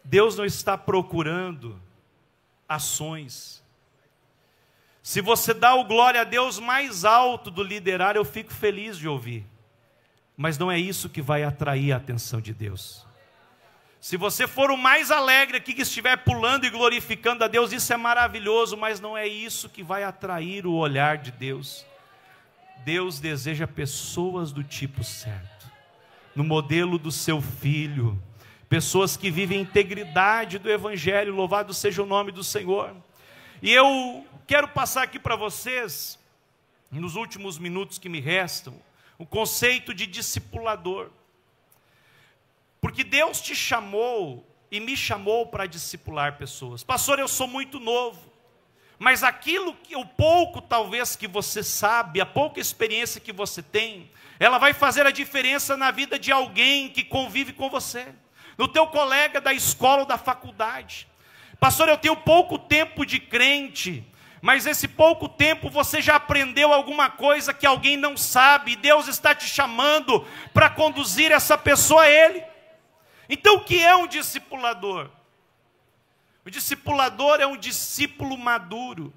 Deus não está procurando ações. Se você dá o glória a Deus mais alto do liderar, eu fico feliz de ouvir. Mas não é isso que vai atrair a atenção de Deus. Se você for o mais alegre aqui que estiver pulando e glorificando a Deus, isso é maravilhoso, mas não é isso que vai atrair o olhar de Deus. Deus deseja pessoas do tipo certo, no modelo do seu Filho, pessoas que vivem a integridade do Evangelho, louvado seja o nome do Senhor. E eu quero passar aqui para vocês, nos últimos minutos que me restam, o conceito de discipulador. Porque Deus te chamou e me chamou para discipular pessoas. Pastor, eu sou muito novo, mas aquilo que o pouco talvez que você sabe, a pouca experiência que você tem, ela vai fazer a diferença na vida de alguém que convive com você, no teu colega da escola ou da faculdade. Pastor, eu tenho pouco tempo de crente, mas esse pouco tempo você já aprendeu alguma coisa que alguém não sabe, e Deus está te chamando para conduzir essa pessoa a Ele. Então, o que é um discipulador? O discipulador é um discípulo maduro,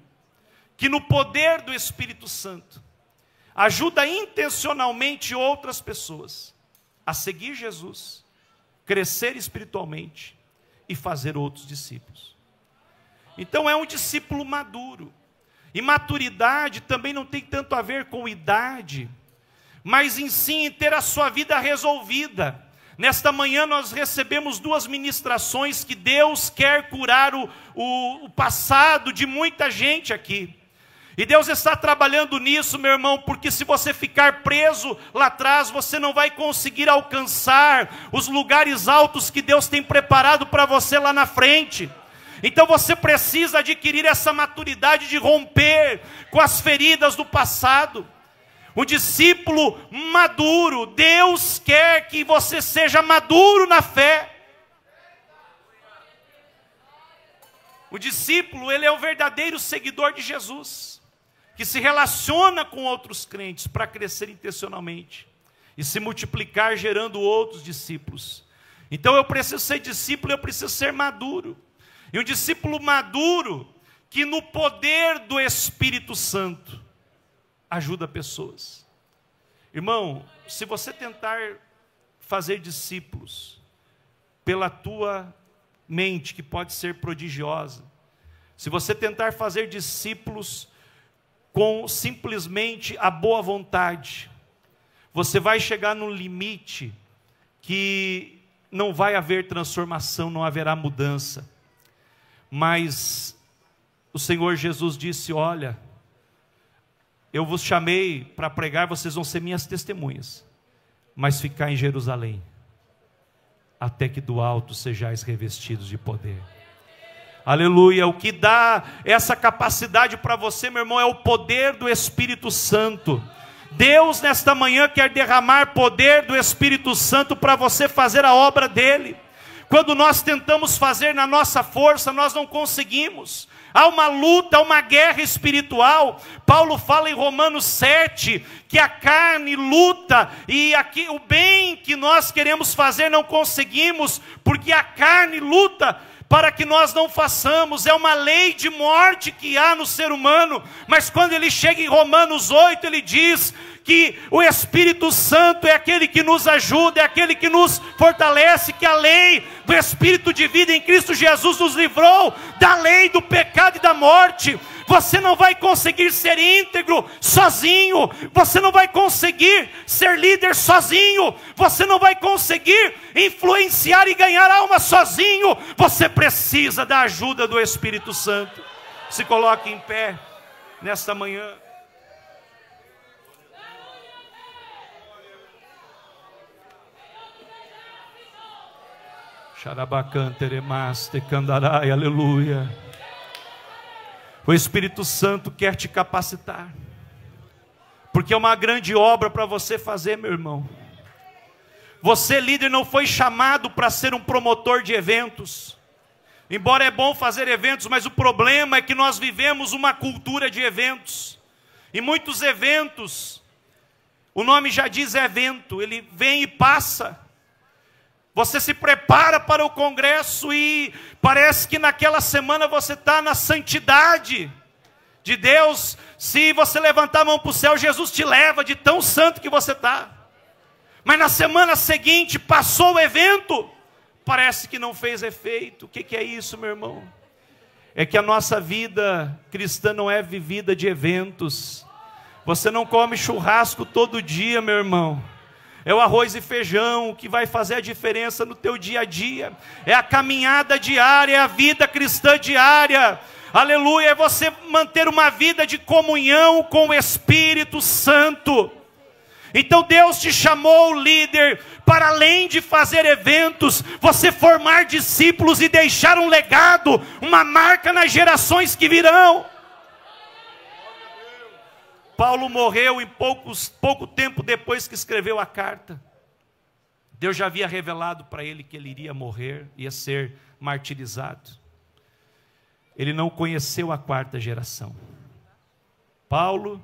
que no poder do Espírito Santo, ajuda intencionalmente outras pessoas a seguir Jesus, crescer espiritualmente e fazer outros discípulos. Então, é um discípulo maduro. E maturidade também não tem tanto a ver com idade, mas em si em ter a sua vida resolvida. Nesta manhã nós recebemos duas ministrações que Deus quer curar o passado de muita gente aqui. E Deus está trabalhando nisso, meu irmão, porque se você ficar preso lá atrás, você não vai conseguir alcançar os lugares altos que Deus tem preparado para você lá na frente. Então você precisa adquirir essa maturidade de romper com as feridas do passado. Um discípulo maduro, Deus quer que você seja maduro na fé. O discípulo, ele é o verdadeiro seguidor de Jesus, que se relaciona com outros crentes para crescer intencionalmente e se multiplicar gerando outros discípulos. Então eu preciso ser discípulo, eu preciso ser maduro. E um discípulo maduro que no poder do Espírito Santo ajuda pessoas. Irmão, se você tentar fazer discípulos pela tua mente, que pode ser prodigiosa, se você tentar fazer discípulos com simplesmente a boa vontade, você vai chegar num limite que não vai haver transformação, não haverá mudança. Mas o Senhor Jesus disse, olha, eu vos chamei para pregar, vocês vão ser minhas testemunhas, mas ficar em Jerusalém, até que do alto sejais revestidos de poder. Aleluia. O que dá essa capacidade para você, meu irmão, é o poder do Espírito Santo. Deus nesta manhã quer derramar poder do Espírito Santo para você fazer a obra dele. Quando nós tentamos fazer na nossa força, nós não conseguimos. Há uma luta, há uma guerra espiritual. Paulo fala em Romanos 7, que a carne luta, e aqui, o bem que nós queremos fazer não conseguimos, porque a carne luta para que nós não façamos. É uma lei de morte que há no ser humano, mas quando ele chega em Romanos 8, ele diz que o Espírito Santo é aquele que nos ajuda, é aquele que nos fortalece, que a lei do Espírito de vida em Cristo Jesus nos livrou da lei do pecado e da morte. Você não vai conseguir ser íntegro sozinho, você não vai conseguir ser líder sozinho, você não vai conseguir influenciar e ganhar alma sozinho, você precisa da ajuda do Espírito Santo. Se coloque em pé nesta manhã. Xarabacanteremaste candarai, aleluia. O Espírito Santo quer te capacitar, porque é uma grande obra para você fazer, meu irmão. Você, líder, não foi chamado para ser um promotor de eventos. Embora é bom fazer eventos, mas o problema é que nós vivemos uma cultura de eventos. E muitos eventos, o nome já diz evento, ele vem e passa. Você se prepara para o congresso e parece que naquela semana você está na santidade de Deus. Se você levantar a mão para o céu, Jesus te leva de tão santo que você está. Mas na semana seguinte, passou o evento, parece que não fez efeito. O que é isso, meu irmão? É que a nossa vida cristã não é vivida de eventos. Você não come churrasco todo dia, meu irmão. É o arroz e feijão que vai fazer a diferença no teu dia a dia. É a caminhada diária, é a vida cristã diária. Aleluia, é você manter uma vida de comunhão com o Espírito Santo. Então Deus te chamou, líder, para além de fazer eventos, você formar discípulos e deixar um legado, uma marca nas gerações que virão. Paulo morreu em pouco tempo depois que escreveu a carta. Deus já havia revelado para ele que ele iria morrer, ia ser martirizado. Ele não conheceu a quarta geração. Paulo,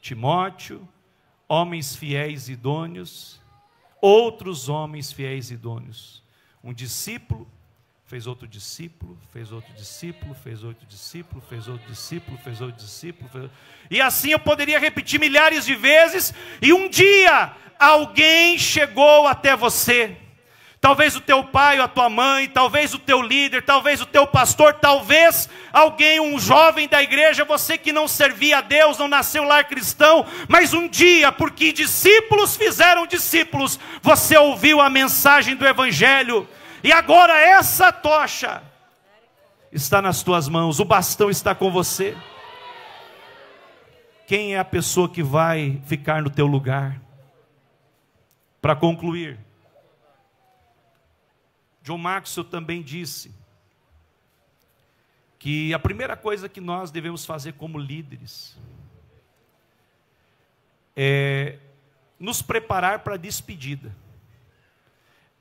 Timóteo, homens fiéis e idôneos, outros homens fiéis e idôneos. Um discípulo fez outro discípulo, fez outro discípulo, fez outro discípulo, fez outro discípulo, fez outro discípulo. E assim eu poderia repetir milhares de vezes, e um dia alguém chegou até você. Talvez o teu pai ou a tua mãe, talvez o teu líder, talvez o teu pastor, talvez alguém, um jovem da igreja, você que não servia a Deus, não nasceu lar cristão, mas um dia, porque discípulos fizeram discípulos, você ouviu a mensagem do Evangelho. E agora essa tocha está nas tuas mãos, o bastão está com você. Quem é a pessoa que vai ficar no teu lugar? Para concluir, John Maxwell também disse que a primeira coisa que nós devemos fazer como líderes é nos preparar para a despedida.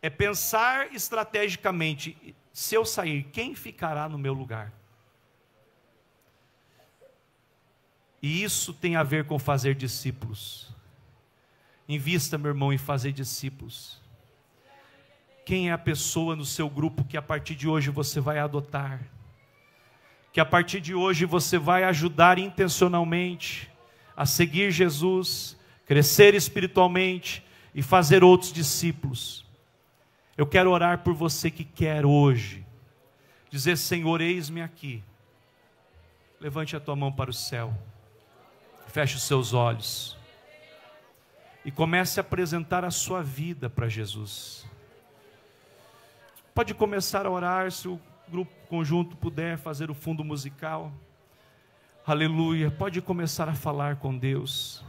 É pensar estrategicamente, se eu sair, quem ficará no meu lugar? E isso tem a ver com fazer discípulos. Invista, meu irmão, em fazer discípulos. Quem é a pessoa no seu grupo que a partir de hoje você vai adotar? Que a partir de hoje você vai ajudar intencionalmente a seguir Jesus, crescer espiritualmente e fazer outros discípulos. Eu quero orar por você que quer hoje dizer: Senhor, eis-me aqui. Levante a tua mão para o céu, feche os seus olhos e comece a apresentar a sua vida para Jesus. Pode começar a orar, se o grupo conjunto puder fazer o fundo musical. Aleluia, pode começar a falar com Deus.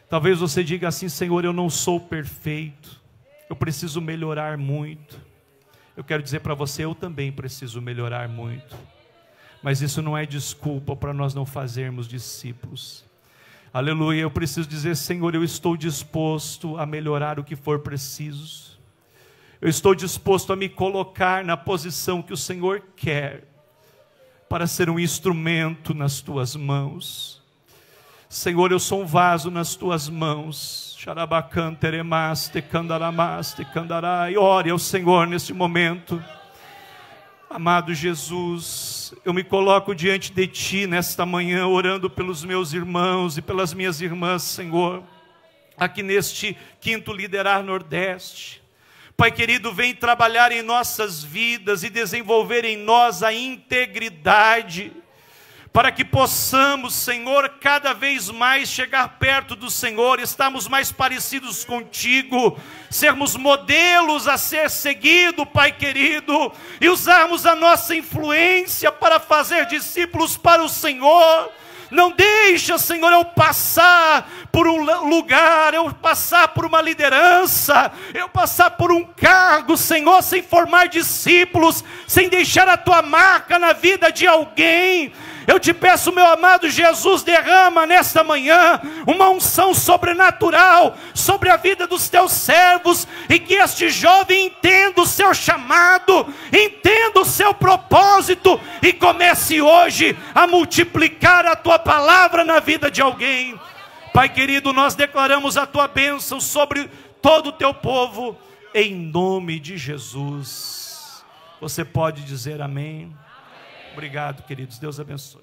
Talvez você diga assim: Senhor, eu não sou perfeito, eu preciso melhorar muito. Eu quero dizer para você, eu também preciso melhorar muito. Mas isso não é desculpa para nós não fazermos discípulos. Aleluia, eu preciso dizer: Senhor, eu estou disposto a melhorar o que for preciso. Eu estou disposto a me colocar na posição que o Senhor quer, para ser um instrumento nas tuas mãos. Senhor, eu sou um vaso nas tuas mãos. Ore ao Senhor neste momento. Amado Jesus, eu me coloco diante de Ti nesta manhã, orando pelos meus irmãos e pelas minhas irmãs, Senhor, aqui neste 5º Liderar Nordeste. Pai querido, vem trabalhar em nossas vidas e desenvolver em nós a integridade, para que possamos, Senhor, cada vez mais chegar perto do Senhor, estarmos mais parecidos contigo, sermos modelos a ser seguido, Pai querido, e usarmos a nossa influência para fazer discípulos para o Senhor. Não deixa, Senhor, eu passar por um lugar, eu passar por uma liderança, eu passar por um cargo, Senhor, sem formar discípulos, sem deixar a Tua marca na vida de alguém. Eu te peço, meu amado Jesus, derrama nesta manhã uma unção sobrenatural sobre a vida dos Teus servos, e que este jovem entenda o seu chamado, entenda o seu propósito, e comece hoje a multiplicar a Tua palavra na vida de alguém. Pai querido, nós declaramos a Tua bênção sobre todo o Teu povo, em nome de Jesus. Você pode dizer amém? Obrigado, queridos. Deus abençoe.